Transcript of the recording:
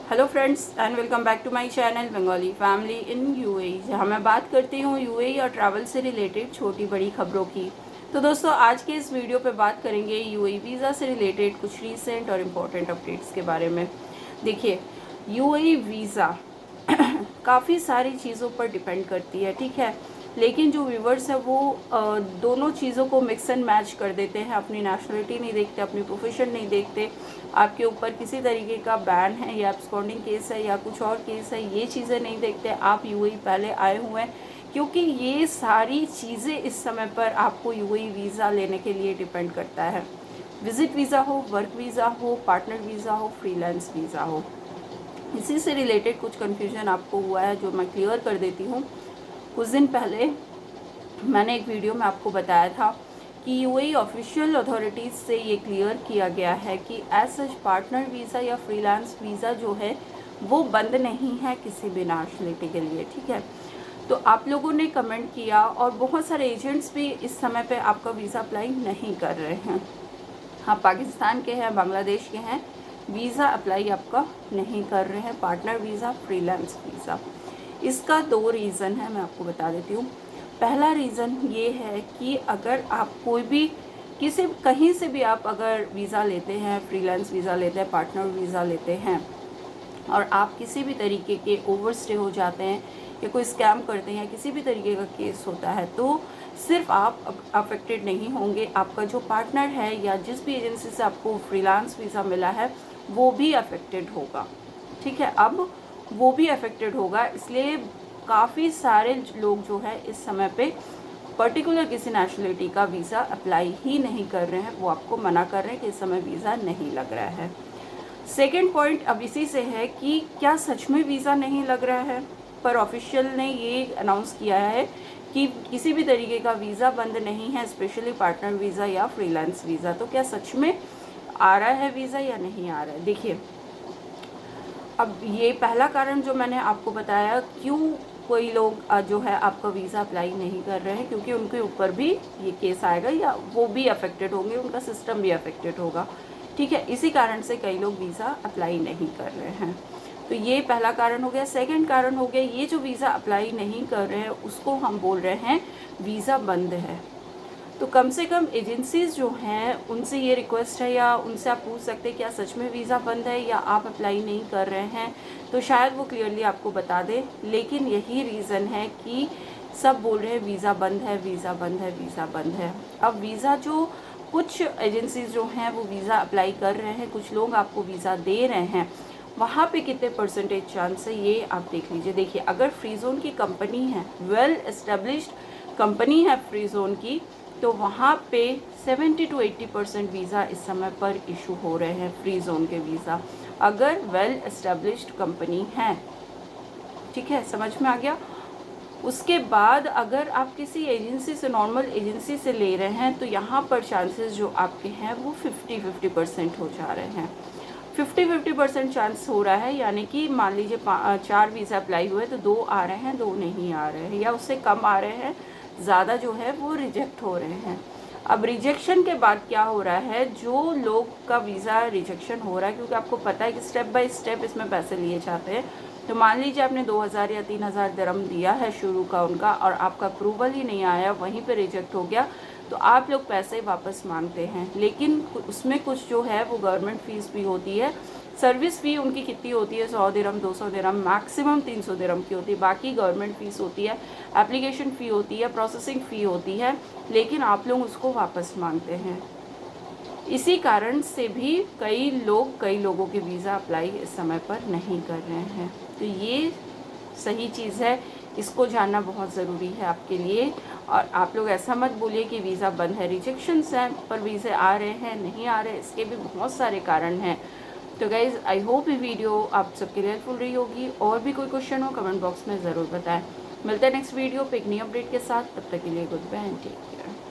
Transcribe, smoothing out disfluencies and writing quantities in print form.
Hello friends and welcome back to my channel Bengali family in UAE, जहां मैं बात करती हूं यूएई और ट्रैवल से रिलेटेड छोटी बड़ी खबरों की। तो दोस्तों, आज के इस वीडियो पे बात करेंगे यूएई वीज़ा से रिलेटेड कुछ रीसेंट और इम्पोर्टेंट अपडेट्स के बारे में। देखिए, यूएई वीज़ा काफ़ी सारी चीज़ों पर डिपेंड करती है, ठीक है। लेकिन जो व्यूवर्स है वो दोनों चीज़ों को मिक्स एंड मैच कर देते हैं। अपनी नेशनलिटी नहीं देखते, अपनी प्रोफेशन नहीं देखते, आपके ऊपर किसी तरीके का बैन है या एब्सकॉन्डिंग केस है या कुछ और केस है, ये चीज़ें नहीं देखते। आप यूएई पहले आए हुए हैं, क्योंकि ये सारी चीज़ें इस समय पर आपको यूएई वीज़ा लेने के लिए डिपेंड करता है। विजिट वीज़ा हो, वर्क वीज़ा हो, पार्टनर वीज़ा हो, फ्रीलांस वीज़ा हो, इसी से रिलेटेड कुछ कन्फ्यूजन आपको हुआ है जो मैं क्लियर कर देती हूँ। कुछ दिन पहले मैंने एक वीडियो में आपको बताया था कि यूएई ऑफिशियल अथॉरिटीज़ से ये क्लियर किया गया है कि एज सच पार्टनर वीज़ा या फ्रीलांस वीज़ा जो है वो बंद नहीं है किसी भी नेशनलिटी के लिए, ठीक है। तो आप लोगों ने कमेंट किया और बहुत सारे एजेंट्स भी इस समय पे आपका वीज़ा अप्लाई नहीं कर रहे हैं। हाँ, पाकिस्तान के हैं, बांग्लादेश के हैं, वीज़ा अप्लाई आपका नहीं कर रहे हैं, पार्टनर वीज़ा, फ्रीलांस वीज़ा। इसका दो रीज़न है, मैं आपको बता देती हूँ। पहला रीज़न ये है कि अगर आप कोई भी कहीं से भी आप अगर वीज़ा लेते हैं, फ्रीलांस वीज़ा लेते हैं, पार्टनर वीज़ा लेते हैं और आप किसी भी तरीके के ओवरस्टे हो जाते हैं या कोई स्कैम करते हैं या किसी भी तरीके का केस होता है, तो सिर्फ आप अफेक्टेड नहीं होंगे, आपका जो पार्टनर है या जिस भी एजेंसी से आपको फ्रीलांस वीज़ा मिला है वो भी अफेक्टेड होगा, ठीक है। अब वो भी अफेक्टेड होगा, इसलिए काफ़ी सारे लोग जो है इस समय पे पर्टिकुलर किसी नेशनलिटी का वीज़ा अप्लाई ही नहीं कर रहे हैं, वो आपको मना कर रहे हैं कि इस समय वीज़ा नहीं लग रहा है। सेकेंड पॉइंट अब इसी से है कि क्या सच में वीज़ा नहीं लग रहा है, पर ऑफिशियल ने ये अनाउंस किया है कि किसी भी तरीके का वीज़ा बंद नहीं है, स्पेशली पार्टनर वीज़ा या फ्रीलांस वीज़ा। तो क्या सच में आ रहा है वीज़ा या नहीं आ रहा है? देखिए, अब ये पहला कारण जो मैंने आपको बताया, क्यों कोई लोग जो है आपका वीज़ा अप्लाई नहीं कर रहे हैं, क्योंकि उनके ऊपर भी ये केस आएगा या वो भी अफेक्टेड होंगे, उनका सिस्टम भी अफेक्टेड होगा, ठीक है। इसी कारण से कई लोग वीज़ा अप्लाई नहीं कर रहे हैं। तो ये पहला कारण हो गया। सेकंड कारण हो गया, ये जो वीज़ा अप्लाई नहीं कर रहे हैं उसको हम बोल रहे हैं वीज़ा बंद है। तो कम से कम एजेंसीज़ जो हैं उनसे ये रिक्वेस्ट है या उनसे आप पूछ सकते हैं क्या सच में वीज़ा बंद है या आप अप्लाई नहीं कर रहे हैं, तो शायद वो क्लियरली आपको बता दें। लेकिन यही रीज़न है कि सब बोल रहे हैं वीज़ा बंद है, वीज़ा बंद है, वीज़ा बंद है। अब वीज़ा जो कुछ एजेंसीज़ जो हैं वो वीज़ा अप्लाई कर रहे हैं, कुछ लोग आपको वीज़ा दे रहे हैं, वहाँ पे कितने परसेंटेज चांस है ये आप देख लीजिए। देखिए, अगर फ्री जोन की कंपनी है, वेल एस्टेब्लिश्ड कंपनी है फ्री जोन की, तो वहाँ पे 70 to 80% वीज़ा इस समय पर इशू हो रहे हैं, फ्री जोन के वीज़ा, अगर वेल एस्टेब्लिश्ड कंपनी है, ठीक है, समझ में आ गया। उसके बाद अगर आप किसी एजेंसी से, नॉर्मल एजेंसी से ले रहे हैं, तो यहाँ पर चांसेस जो आपके हैं वो 50-50% हो जा रहे हैं। 50-50% चांस हो रहा है, यानी कि मान लीजिए 4 वीज़ा अप्लाई हुए तो 2 आ रहे हैं, 2 नहीं आ रहे हैं, या उससे कम आ रहे हैं, ज़्यादा जो है वो रिजेक्ट हो रहे हैं। अब रिजेक्शन के बाद क्या हो रहा है, जो लोग का वीज़ा रिजेक्शन हो रहा है, क्योंकि आपको पता है कि स्टेप बाय स्टेप इसमें पैसे लिए जाते हैं। तो मान लीजिए आपने 2000 या 3000 दिरहम दिया है शुरू का उनका, और आपका अप्रूवल ही नहीं आया, वहीं पे रिजेक्ट हो गया, तो आप लोग पैसे वापस मांगते हैं। लेकिन उसमें कुछ जो है वो गवर्नमेंट फ़ीस भी होती है। सर्विस फ़ी उनकी कितनी होती है, 100 दिरहम, 200 दिरहम, मैक्सिमम 300 दिरहम की होती है। बाकी गवर्नमेंट फ़ीस होती है, एप्लीकेशन फ़ी होती है, प्रोसेसिंग फ़ी होती है, लेकिन आप लोग उसको वापस मांगते हैं। इसी कारण से भी कई लोगों के वीज़ा अप्लाई इस समय पर नहीं कर रहे हैं। तो ये सही चीज़ है, इसको जानना बहुत ज़रूरी है आपके लिए। और आप लोग ऐसा मत बोलिए कि वीज़ा बंद है, रिजेक्शंस हैं, पर वीज़े आ रहे हैं, नहीं आ रहे, इसके भी बहुत सारे कारण हैं। तो गाइज़, आई होप ये वीडियो आप सबके लिए हेल्पफुल रही होगी। और भी कोई क्वेश्चन हो कमेंट बॉक्स में ज़रूर बताएं। मिलते हैं नेक्स्ट वीडियो पे एक नई अपडेट के साथ, तब तक के लिए good bye and take care.